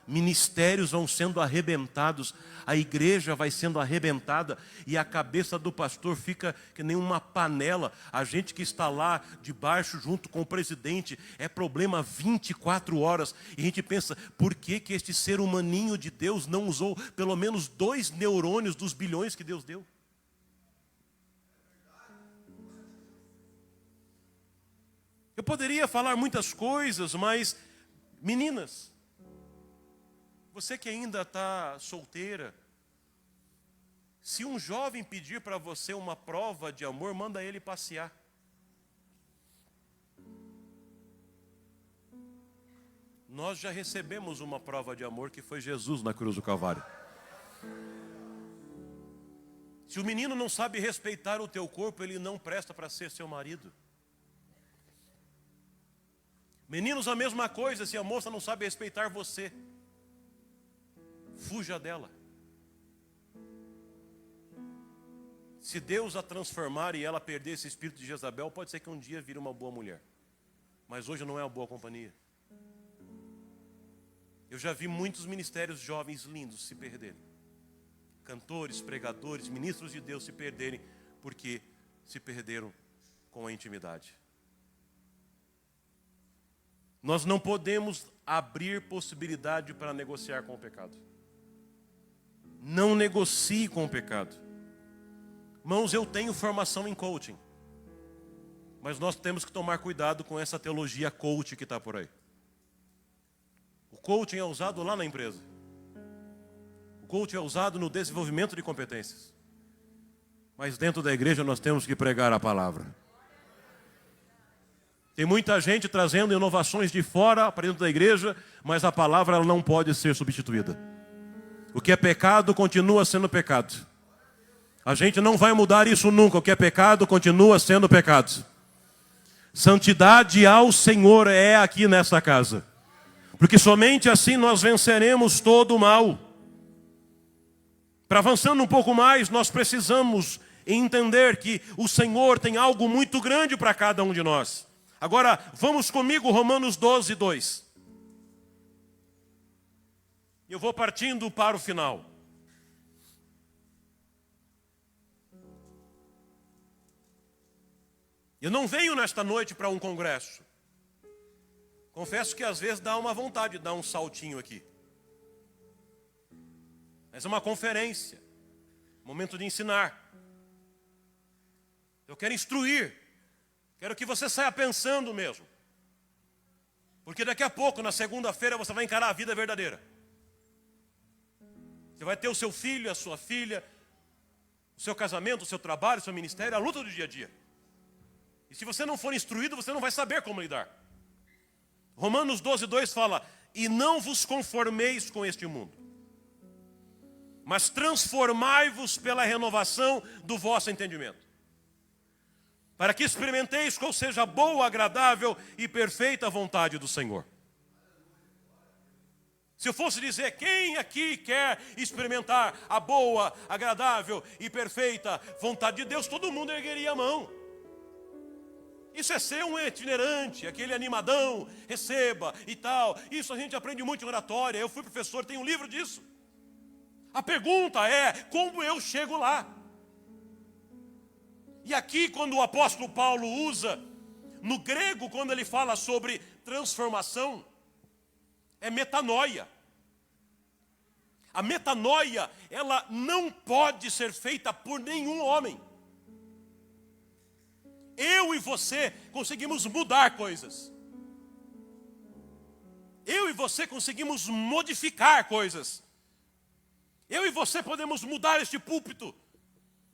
Ministérios vão sendo arrebentados, a igreja vai sendo arrebentada, e a cabeça do pastor fica que nem uma panela. A gente que está lá debaixo junto com o presidente, é problema 24 horas, e a gente pensa, por que este ser humaninho de Deus não usou pelo menos 2 neurônios dos bilhões que Deus deu? Eu poderia falar muitas coisas, mas meninas, você que ainda está solteira, se um jovem pedir para você uma prova de amor, manda ele passear. Nós já recebemos uma prova de amor que foi Jesus na cruz do Calvário. Se o menino não sabe respeitar o teu corpo, ele não presta para ser seu marido. Meninos, a mesma coisa, se a moça não sabe respeitar você, fuja dela. Se Deus a transformar e ela perder esse espírito de Jezabel, pode ser que um dia vire uma boa mulher. Mas hoje não é uma boa companhia. Eu já vi muitos ministérios jovens lindos se perderem. Cantores, pregadores, ministros de Deus se perderem porque se perderam com a intimidade. Nós não podemos abrir possibilidade para negociar com o pecado. Não negocie com o pecado. Irmãos, eu tenho formação em coaching, mas nós temos que tomar cuidado com essa teologia coach que está por aí. O coaching é usado lá na empresa. O coaching é usado no desenvolvimento de competências. Mas dentro da igreja nós temos que pregar a palavra. Tem muita gente trazendo inovações de fora para dentro da igreja, mas a palavra ela não pode ser substituída. O que é pecado continua sendo pecado. A gente não vai mudar isso nunca. O que é pecado continua sendo pecado. Santidade ao Senhor é aqui nessa casa. Porque somente assim nós venceremos todo o mal. Para avançando um pouco mais, nós precisamos entender que o Senhor tem algo muito grande para cada um de nós. Agora, vamos comigo, Romanos 12, 2. Eu vou partindo para o final. Eu não venho nesta noite para um congresso. Confesso que às vezes dá uma vontade de dar um saltinho aqui. Mas é uma conferência, momento de ensinar. Eu quero instruir. Quero que você saia pensando mesmo. Porque daqui a pouco, na segunda-feira, você vai encarar a vida verdadeira. Você vai ter o seu filho, a sua filha, o seu casamento, o seu trabalho, o seu ministério, a luta do dia a dia. E se você não for instruído, você não vai saber como lidar. Romanos 12, 2 fala: e não vos conformeis com este mundo, mas transformai-vos pela renovação do vosso entendimento, para que experimenteis qual seja a boa, agradável e perfeita vontade do Senhor. Se eu fosse dizer, quem aqui quer experimentar a boa, agradável e perfeita vontade de Deus, todo mundo ergueria a mão. Isso é ser um itinerante, aquele animadão, receba e tal. Isso a gente aprende muito em oratória. Eu fui professor, tenho um livro disso. A pergunta é, como eu chego lá? E aqui, quando o apóstolo Paulo usa, no grego, quando ele fala sobre transformação, é metanoia. A metanoia, ela não pode ser feita por nenhum homem. Eu e você conseguimos mudar coisas. Eu e você conseguimos modificar coisas. Eu e você podemos mudar este púlpito.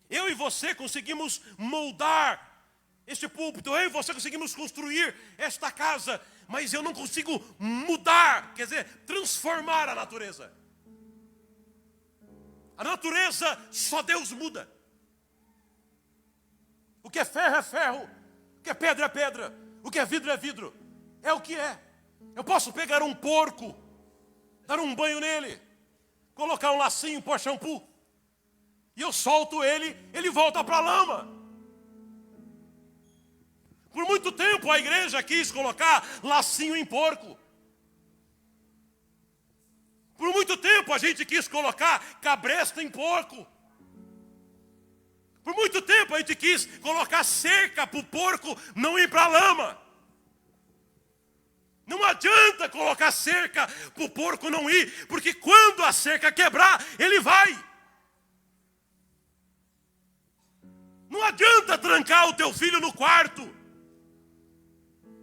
Eu e você conseguimos moldar este púlpito. Eu e você conseguimos construir esta casa. Mas eu não consigo mudar, quer dizer, transformar a natureza. A natureza só Deus muda. O que é ferro, o que é pedra, o que é vidro, é o que é. Eu posso pegar um porco, dar um banho nele, colocar um lacinho, pôr shampoo, e eu solto ele, ele volta para a lama. Por muito tempo a igreja quis colocar lacinho em porco. Por muito tempo a gente quis colocar cabresto em porco. Por muito tempo a gente quis colocar cerca para o porco não ir para a lama. Não adianta colocar cerca para o porco não ir, porque quando a cerca quebrar, ele vai. Não adianta trancar o teu filho no quarto.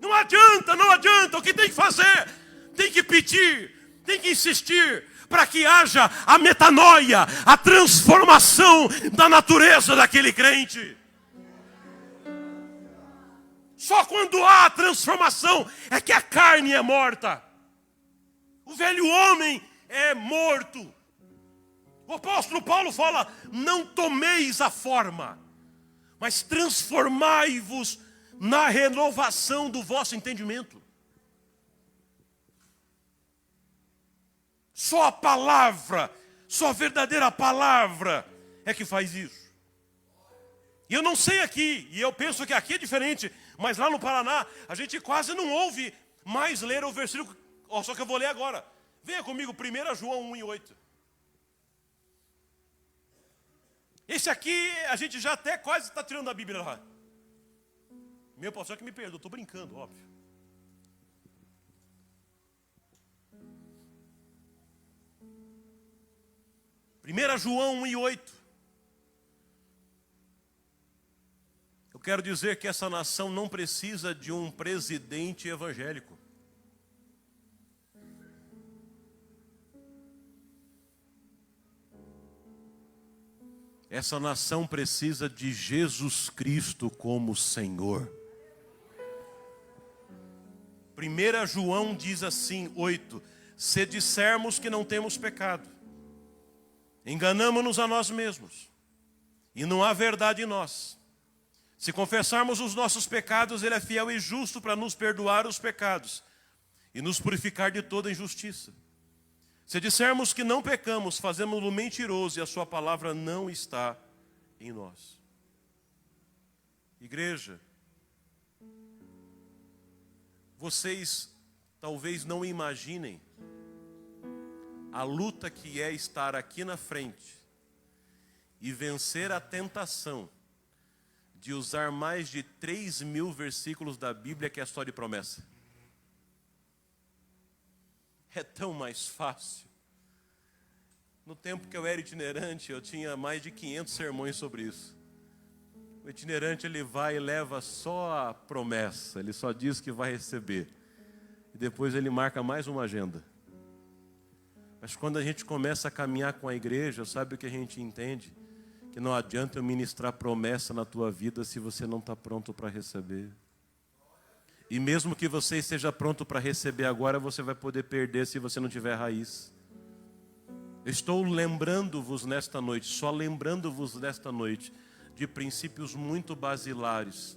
Não adianta. O que tem que fazer? Tem que pedir, tem que insistir, para que haja a metanoia, a transformação da natureza daquele crente. Só quando há a transformação é que a carne é morta. O velho homem é morto. O apóstolo Paulo fala, não tomeis a forma, mas transformai-vos na renovação do vosso entendimento. Só a palavra, só a verdadeira palavra é que faz isso. E eu não sei aqui, e eu penso que aqui é diferente, mas lá no Paraná a gente quase não ouve mais ler o versículo, só que eu vou ler agora. Venha comigo, 1 João 1:8. Esse aqui a gente já até quase está tirando a Bíblia lá. Meu pastor que me perdoa, estou brincando, óbvio. Primeira João 1:8. Eu quero dizer que essa nação não precisa de um presidente evangélico. Essa nação precisa de Jesus Cristo como Senhor. 1 João diz assim, 8: se dissermos que não temos pecado, enganamo-nos a nós mesmos, e não há verdade em nós. Se confessarmos os nossos pecados, Ele é fiel e justo para nos perdoar os pecados e nos purificar de toda injustiça. Se dissermos que não pecamos, fazemos-lo mentiroso e a sua palavra não está em nós. Igreja, vocês talvez não imaginem a luta que é estar aqui na frente e vencer a tentação de usar mais de 3.000 versículos da Bíblia que é só de promessa. É tão mais fácil. No tempo que eu era itinerante, eu tinha mais de 500 sermões sobre isso. O itinerante, ele vai e leva só a promessa, ele só diz que vai receber. E depois ele marca mais uma agenda. Mas quando a gente começa a caminhar com a igreja, sabe o que a gente entende? Que não adianta eu ministrar promessa na tua vida se você não está pronto para receber. E mesmo que você esteja pronto para receber agora, você vai poder perder se você não tiver raiz. Eu estou lembrando-vos nesta noite, só lembrando-vos nesta noite, de princípios muito basilares,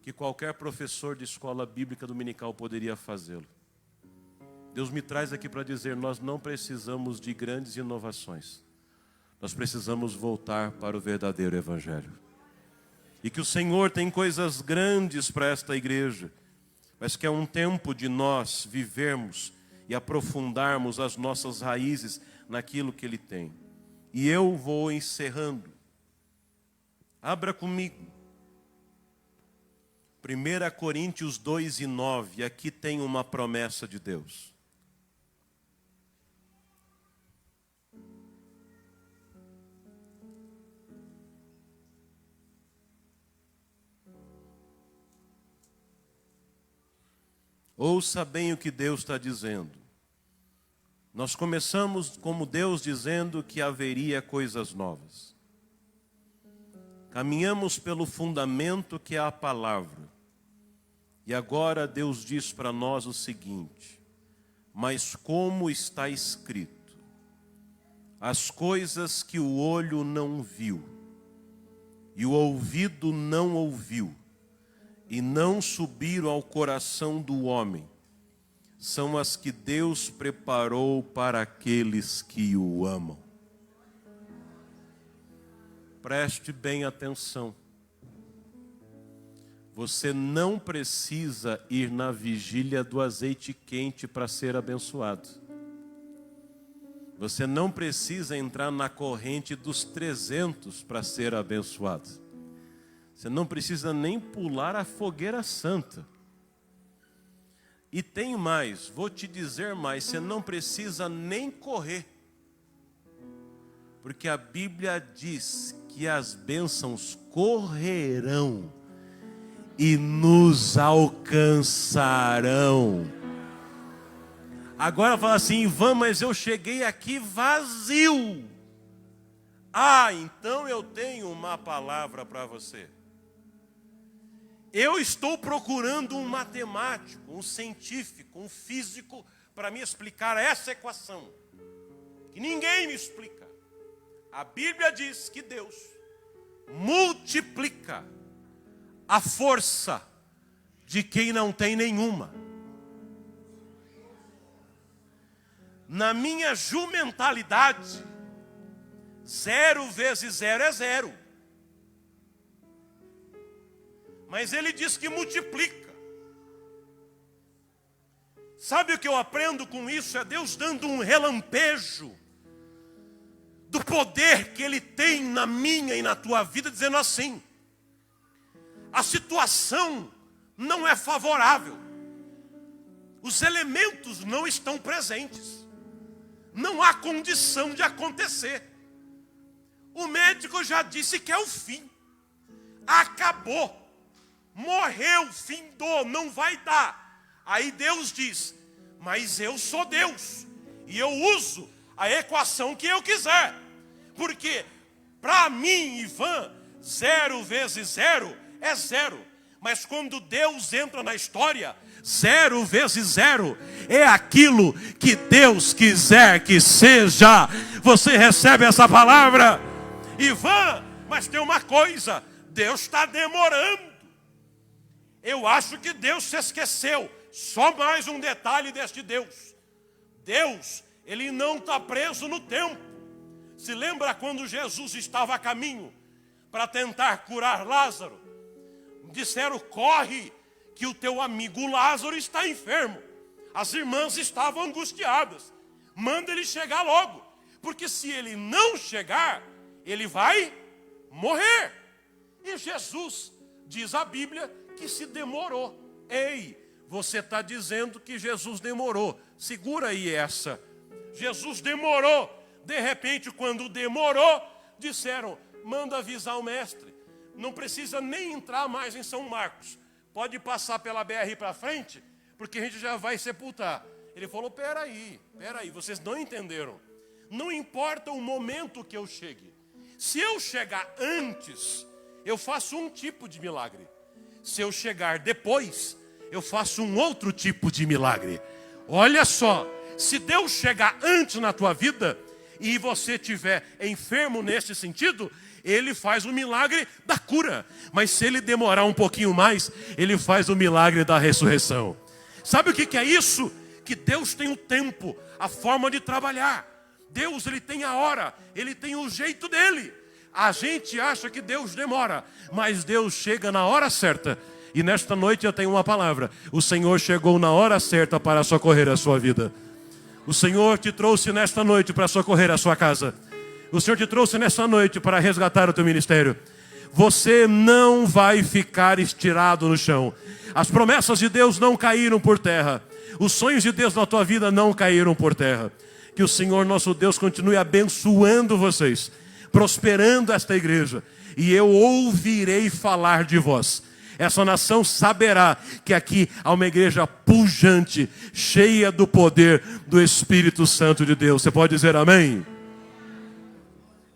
que qualquer professor de escola bíblica dominical poderia fazê-lo. Deus me traz aqui para dizer, nós não precisamos de grandes inovações. Nós precisamos voltar para o verdadeiro Evangelho. E que o Senhor tem coisas grandes para esta igreja, mas que é um tempo de nós vivermos e aprofundarmos as nossas raízes naquilo que Ele tem. E eu vou encerrando. Abra comigo. 1 Coríntios 2:9, aqui tem uma promessa de Deus. Ouça bem o que Deus está dizendo. Nós começamos como Deus dizendo que haveria coisas novas. Caminhamos pelo fundamento que é a palavra. E agora Deus diz para nós o seguinte: mas como está escrito, as coisas que o olho não viu, e o ouvido não ouviu, e não subiram ao coração do homem, são as que Deus preparou para aqueles que o amam. Preste bem atenção. Você não precisa ir na vigília do azeite quente para ser abençoado. Você não precisa entrar na corrente dos 300 para ser abençoado. Você não precisa nem pular a fogueira santa. E tem mais, vou te dizer mais, você não precisa nem correr. Porque a Bíblia diz que as bênçãos correrão e nos alcançarão. Agora fala assim, Ivan, mas eu cheguei aqui vazio. Ah, então eu tenho uma palavra para você. Eu estou procurando um matemático, um científico, um físico para me explicar essa equação, que ninguém me explica. A Bíblia diz que Deus multiplica a força de quem não tem nenhuma. Na minha jumentalidade, 0 vezes 0 é 0. Mas ele diz que multiplica. Sabe o que eu aprendo com isso? É Deus dando um relampejo do poder que Ele tem na minha e na tua vida, dizendo assim: a situação não é favorável, os elementos não estão presentes, não há condição de acontecer. O médico já disse que é o fim, acabou, morreu, findou, não vai dar. Aí Deus diz: mas eu sou Deus e eu uso a equação que eu quiser. Porque Para mim, Ivan, 0 vezes 0 é 0. Mas quando Deus entra na história, 0 vezes 0 é aquilo que Deus quiser que seja. Você recebe essa palavra? Ivan, mas tem uma coisa, Deus está demorando. Eu acho que Deus se esqueceu. Só mais um detalhe deste Deus. Deus, Ele não está preso no tempo. Se lembra quando Jesus estava a caminho para tentar curar Lázaro? Disseram, corre, que o teu amigo Lázaro está enfermo. As irmãs estavam angustiadas. Manda ele chegar logo, porque se ele não chegar, ele vai morrer. E Jesus, diz a Bíblia, que se demorou. Ei, você está dizendo que Jesus demorou. Segura aí essa. Jesus demorou. De repente, quando demorou, disseram, manda avisar o mestre. Não precisa nem entrar mais em São Marcos. Pode passar pela BR para frente, porque a gente já vai sepultar. Ele falou, peraí, vocês não entenderam. Não importa o momento que eu chegue. Se eu chegar antes, eu faço um tipo de milagre. Se eu chegar depois, eu faço um outro tipo de milagre. Olha só, se Deus chegar antes na tua vida e você estiver enfermo nesse sentido, Ele faz o milagre da cura. Mas se Ele demorar um pouquinho mais, Ele faz o milagre da ressurreição. Sabe o que é isso? Que Deus tem o tempo, a forma de trabalhar. Deus, Ele tem a hora, Ele tem o jeito dEle. A gente acha que Deus demora, mas Deus chega na hora certa. E nesta noite eu tenho uma palavra. O Senhor chegou na hora certa para socorrer a sua vida. O Senhor te trouxe nesta noite para socorrer a sua casa. O Senhor te trouxe nesta noite para resgatar o teu ministério. Você não vai ficar estirado no chão. As promessas de Deus não caíram por terra. Os sonhos de Deus na tua vida não caíram por terra. Que o Senhor nosso Deus continue abençoando vocês, prosperando esta igreja. E eu ouvirei falar de vós. Essa nação saberá que aqui há uma igreja pujante, cheia do poder do Espírito Santo de Deus. Você pode dizer amém?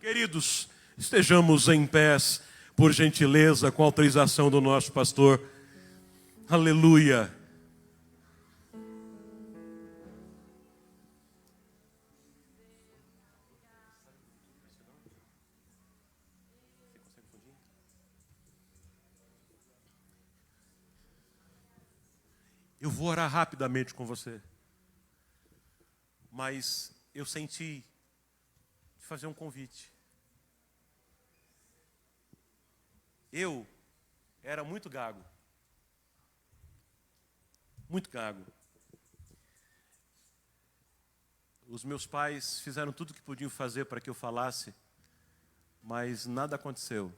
Queridos, estejamos em pés, por gentileza, com a autorização do nosso pastor. Aleluia. Eu vou orar rapidamente com você. Mas eu senti de fazer um convite. Eu era muito gago. Muito gago. Os meus pais fizeram tudo o que podiam fazer para que eu falasse, mas nada aconteceu.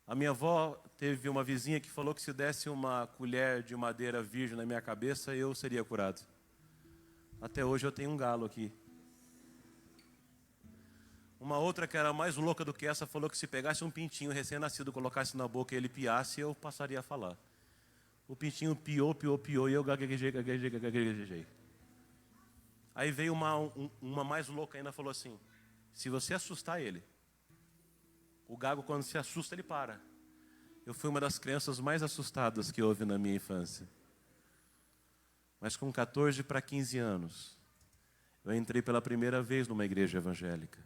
A minha avó teve uma vizinha que falou que se desse uma colher de madeira virgem na minha cabeça, eu seria curado. Até hoje eu tenho um galo aqui. Uma outra que era mais louca do que essa falou que se pegasse um pintinho recém-nascido, colocasse na boca e ele piasse, eu passaria a falar. O pintinho piou e eu gaguejei. Aí veio uma mais louca ainda, falou assim, se você assustar ele, o gago quando se assusta ele para. Eu fui uma das crianças mais assustadas que houve na minha infância. Mas com 14 para 15 anos, eu entrei pela primeira vez numa igreja evangélica.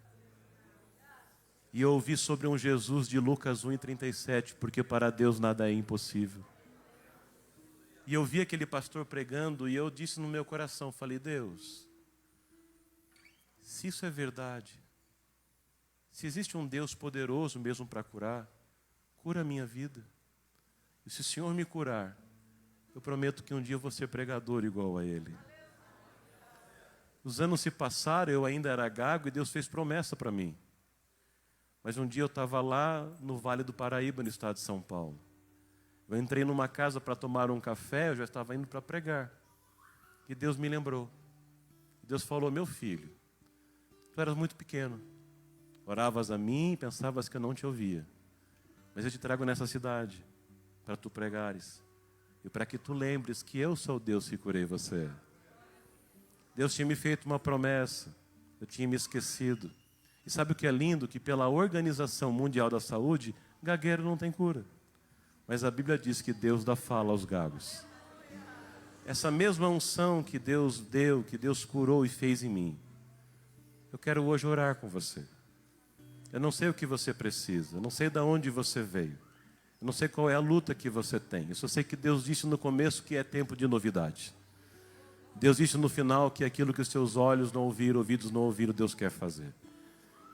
E eu ouvi sobre um Jesus de Lucas 1:37, porque para Deus nada é impossível. E eu vi aquele pastor pregando e eu disse no meu coração, falei, Deus, se isso é verdade, se existe um Deus poderoso mesmo para curar, cura a minha vida. E se o Senhor me curar, eu prometo que um dia eu vou ser pregador igual a Ele. Os anos se passaram, eu ainda era gago e Deus fez promessa para mim. Mas um dia eu estava lá no Vale do Paraíba, no estado de São Paulo. Eu entrei numa casa para tomar um café, eu já estava indo para pregar. E Deus me lembrou. Deus falou, meu filho, tu eras muito pequeno. Oravas a mim e pensavas que eu não te ouvia. Mas eu te trago nessa cidade para tu pregares. E para que tu lembres que eu sou o Deus que curei você. Deus tinha me feito uma promessa. Eu tinha me esquecido. E sabe o que é lindo? Que pela Organização Mundial da Saúde, gagueiro não tem cura. Mas a Bíblia diz que Deus dá fala aos gagos. Essa mesma unção que Deus deu, que Deus curou e fez em mim, eu quero hoje orar com você. Eu não sei o que você precisa, eu não sei de onde você veio, eu não sei qual é a luta que você tem. Eu só sei que Deus disse no começo que é tempo de novidade. Deus disse no final que aquilo que os seus olhos não ouviram, ouvidos não ouviram, Deus quer fazer.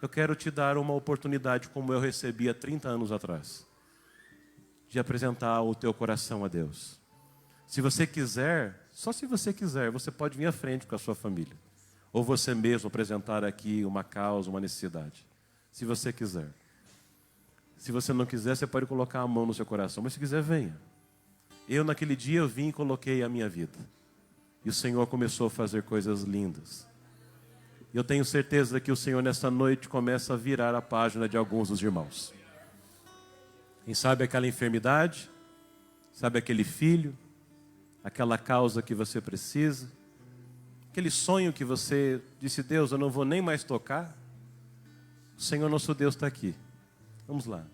Eu quero te dar uma oportunidade como eu recebi há 30 anos atrás, de apresentar o teu coração a Deus. Se você quiser, só se você quiser, você pode vir à frente com a sua família. Ou você mesmo apresentar aqui uma causa, uma necessidade. Se você quiser. Se você não quiser, você pode colocar a mão no seu coração. Mas se quiser, venha. Eu naquele dia eu vim e coloquei a minha vida. E o Senhor começou a fazer coisas lindas. E eu tenho certeza que o Senhor nessa noite começa a virar a página de alguns dos irmãos. Quem sabe aquela enfermidade, sabe aquele filho, aquela causa que você precisa, aquele sonho que você disse, Deus, eu não vou nem mais tocar. O Senhor nosso Deus está aqui. Vamos lá.